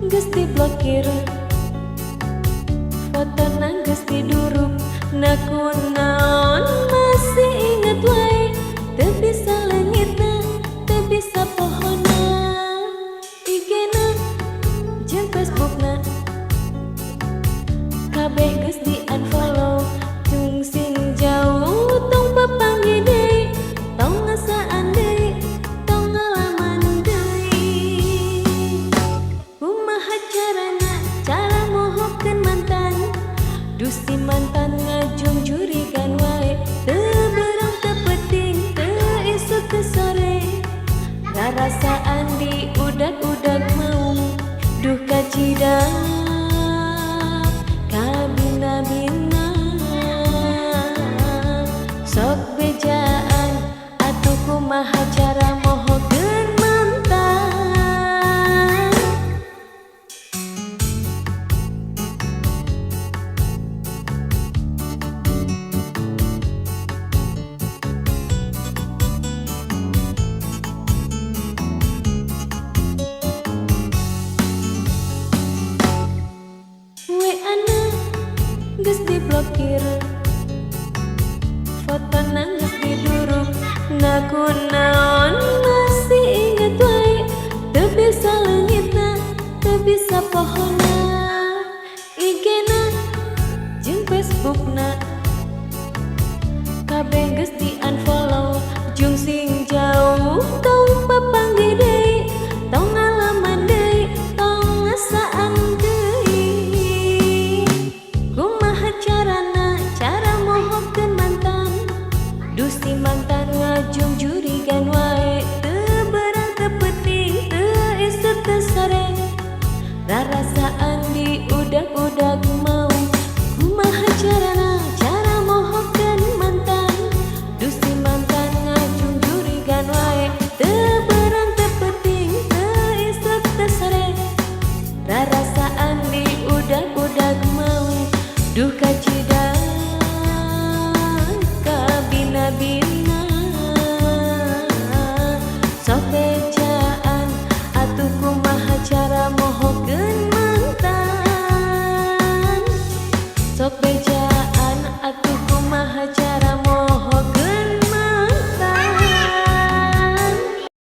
geus diblokir, foto nang geus diduruk, nakunaon masih inget wae, teu bisa leungitna, teu bisa pohona, IG-na jeung Facebook-na kabeh geus di-unfollow, jeung sing jauh tong papanggih deui, tong ngasaan deui, tong ngalaman deui. Kumaha carana, cara mohokeun mantan, duh si mantan ngajung jurigan wae, teu beurang teu peuting, teu isuk teu sore, rarasaan di udag-udag maung, duh kacidang kabina-bina, sok bejaan atuh kumaha cara mohokeun mantan. WA-na geus diblokir, foto nang geus diduruk, nakunaon masih inget wae, teu bisa leungitna, teu bisa pohona, IG-na jeung Facebook-na kabeh geus di-unfollow, jeung sing jauh tong papanggih deui, tong ngalaman deui, tong ngasaan deui. Kumaha carana, cara mohokeun mantan, duh si mantan ngajung jurigan wae, teu beurang teu peuting, teu isuk teu sare, rarasaan di udag-udag mau. Kumaha carana, cara mohokeun mantan, duh si mantan ngajung jurigan wae, teu beurang teu peuting, teu isuk teu sare, rarasaan di udag-udag mau, duh kacidang kabina-bina, sok